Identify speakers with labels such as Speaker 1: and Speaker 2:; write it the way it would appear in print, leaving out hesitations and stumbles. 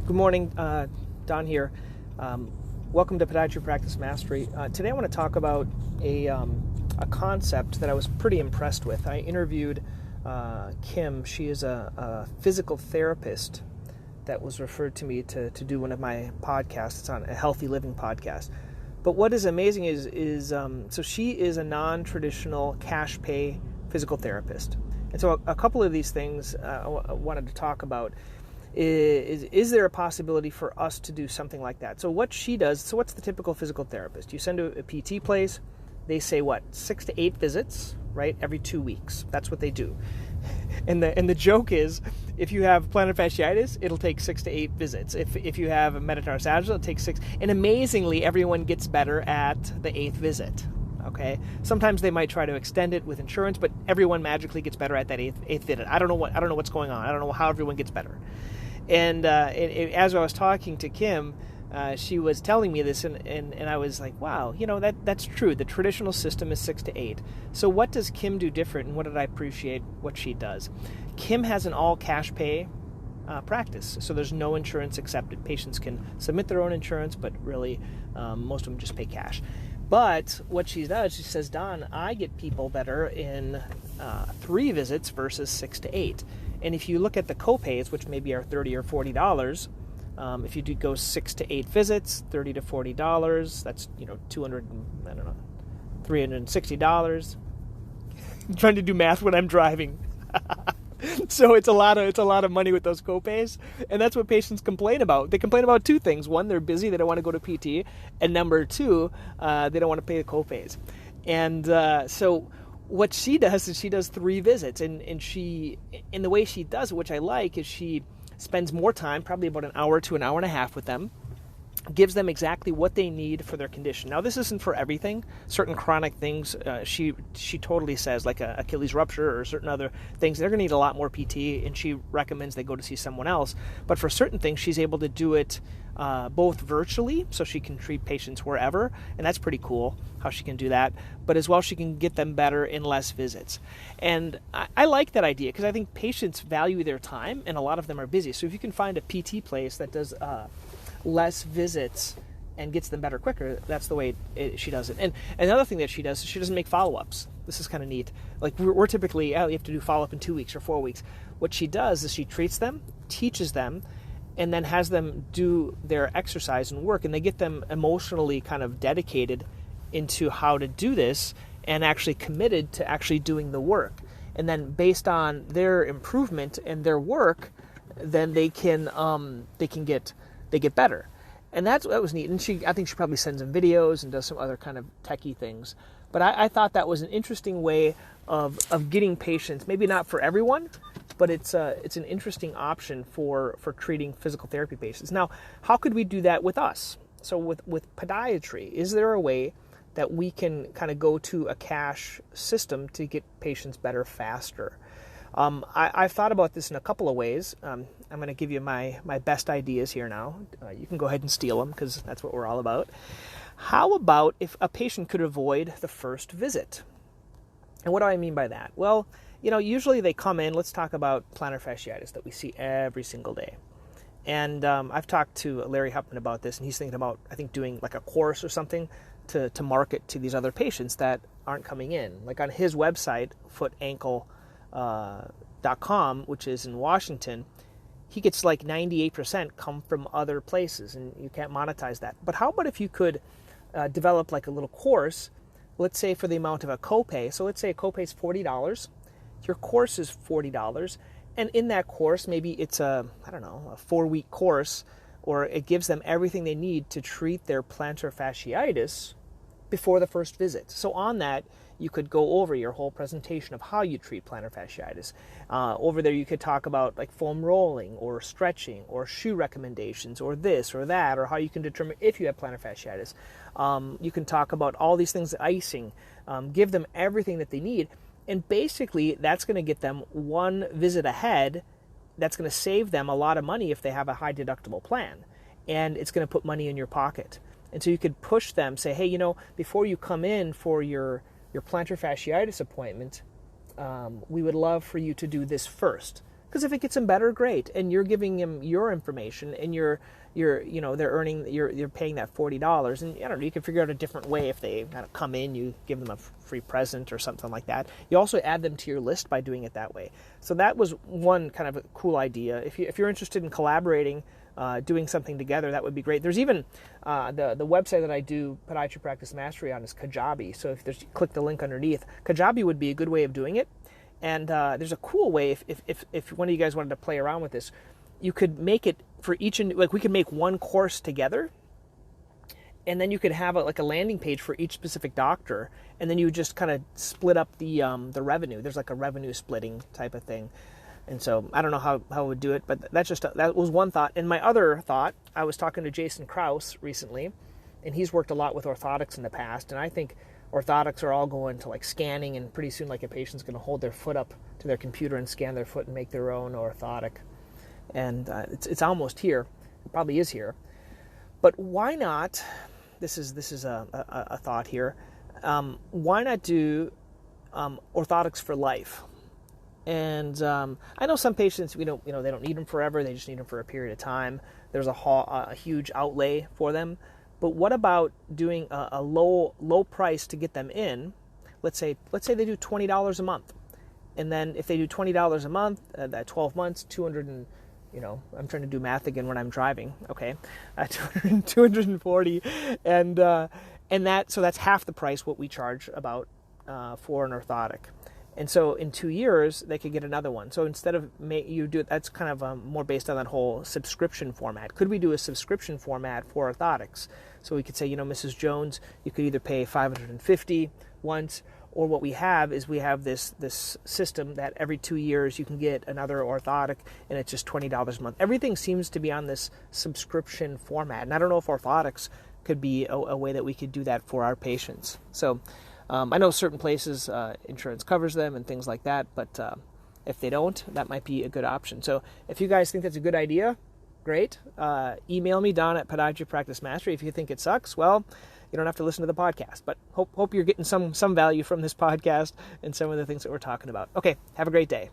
Speaker 1: Good morning, Don here. Welcome to Podiatry Practice Mastery. Today I want to talk about a concept that I was pretty impressed with. I interviewed Kim. She is a physical therapist that was referred to me to do one of my podcasts. It's on a healthy living podcast. But what is amazing is so she is a non-traditional cash pay physical therapist. And so a couple of these things I wanted to talk about. Is there a possibility for us to do something like that? So what she does, so what's the typical physical therapist? You send to a PT place, they say 6 to 8 visits, right? Every 2 weeks. That's what they do. And the joke is, if you have plantar fasciitis, it'll take 6 to 8 visits. If you have a metatarsagital, it'll take 6. And amazingly, everyone gets better at the 8th visit. Okay. Sometimes they might try to extend it with insurance, but everyone magically gets better at that eighth visit. I don't know what's going on. I don't know how everyone gets better. And as I was talking to Kim, she was telling me this, and I was like, wow, that's true. The traditional system is 6 to 8. So what does Kim do different, and what did I appreciate what she does? Kim has an all cash pay practice, so there's no insurance accepted. Patients can submit their own insurance, but really most of them just pay cash. But what she does, she says, Don, I get people better in 3 visits versus 6 to 8. And if you look at the copays, which maybe are $30 or $40, if you do go 6 to 8 visits, $30 to $40, that's $360. I'm trying to do math when I'm driving. So it's a lot of money with those copays, and that's what patients complain about. They complain about 2 things. One, they're busy, they don't want to go to PT, and number 2, they don't want to pay the copays. And so what she does is she does 3 visits, and she, in the way she does it, which I like, is she spends more time, probably about an hour to an hour and a half with them, gives them exactly what they need for their condition. Now, this isn't for everything. Certain chronic things, she totally says, like a Achilles rupture or certain other things, they're going to need a lot more PT, and she recommends they go to see someone else. But for certain things, she's able to do it both virtually, so she can treat patients wherever, and that's pretty cool how she can do that, but as well she can get them better in less visits. And I like that idea because I think patients value their time, and a lot of them are busy. So if you can find a PT place that does less visits and gets them better quicker, that's the way she does it. And another thing that she does is she doesn't make follow-ups. This is kind of neat. Like we're typically, you have to do follow-up in 2 weeks or 4 weeks. What she does is she treats them, teaches them, and then has them do their exercise and work, and they get them emotionally kind of dedicated into how to do this and actually committed to actually doing the work. And then based on their improvement and their work, then they get better. And that was neat. And I think she probably sends them videos and does some other kind of techie things. But I thought that was an interesting way of getting patients, maybe not for everyone, but it's an interesting option for treating physical therapy patients. Now, how could we do that with us? So with podiatry, is there a way that we can kind of go to a cash system to get patients better faster? I've thought about this in a couple of ways. I'm going to give you my best ideas here now. You can go ahead and steal them because that's what we're all about. How about if a patient could avoid the first visit? And what do I mean by that? Well, usually they come in, let's talk about plantar fasciitis that we see every single day. And I've talked to Larry Huffman about this, and he's thinking about, I think, doing like a course or something to market to these other patients that aren't coming in. Like on his website, footankle.com, which is in Washington, he gets like 98% come from other places, and you can't monetize that. But how about if you could develop like a little course, let's say for the amount of a copay. So let's say a copay is $40. Your course is $40. And in that course, maybe it's a 4-week course, or it gives them everything they need to treat their plantar fasciitis before the first visit. So on that, you could go over your whole presentation of how you treat plantar fasciitis. Over there, you could talk about like foam rolling or stretching or shoe recommendations or this or that, or how you can determine if you have plantar fasciitis. You can talk about all these things, icing, give them everything that they need. And basically, that's going to get them 1 visit ahead. That's going to save them a lot of money if they have a high deductible plan. And it's going to put money in your pocket. And so you could push them, say, hey, before you come in for your plantar fasciitis appointment, we would love for you to do this first. Because if it gets him better, great, and you're giving him your information, and you're they're paying that $40, and I don't know, you can figure out a different way. If they kind of come in, you give them a free present or something like that. You also add them to your list by doing it that way. So that was one kind of a cool idea. If you're interested in collaborating, doing something together, that would be great. There's even the website that I do Podiatry Practice Mastery on is Kajabi. So if there's, click the link underneath. Kajabi would be a good way of doing it. And there's a cool way, if one of you guys wanted to play around with this, you could make it for each, like we could make one course together, and then you could have a landing page for each specific doctor, and then you just kind of split up the revenue. There's like a revenue splitting type of thing. And so I don't know how I would do it, but that was one thought. And my other thought, I was talking to Jason Krause recently, and he's worked a lot with orthotics in the past, and I think orthotics are all going to like scanning, and pretty soon like a patient's going to hold their foot up to their computer and scan their foot and make their own orthotic. And it's almost here. It probably is here. But why not, this is a thought here, why not do orthotics for life? And I know some patients, they don't need them forever. They just need them for a period of time. There's a huge outlay for them. But what about doing a low price to get them in? Let's say they do $20 a month, and then if they do $20 a month, that 12 months, 200 and I'm trying to do math again when I'm driving. Okay, 240, and that's half the price what we charge about for an orthotic. And so in 2 years, they could get another one. So instead of that's kind of more based on that whole subscription format. Could we do a subscription format for orthotics? So we could say, Mrs. Jones, you could either pay $550 once, or what we have is this system that every 2 years you can get another orthotic, and it's just $20 a month. Everything seems to be on this subscription format. And I don't know if orthotics could be a way that we could do that for our patients. So I know certain places insurance covers them and things like that, but if they don't, that might be a good option. So if you guys think that's a good idea, great. Email me, Don at Podiatry Practice Mastery. If you think it sucks, well, you don't have to listen to the podcast. But hope you're getting some value from this podcast and some of the things that we're talking about. Okay, have a great day.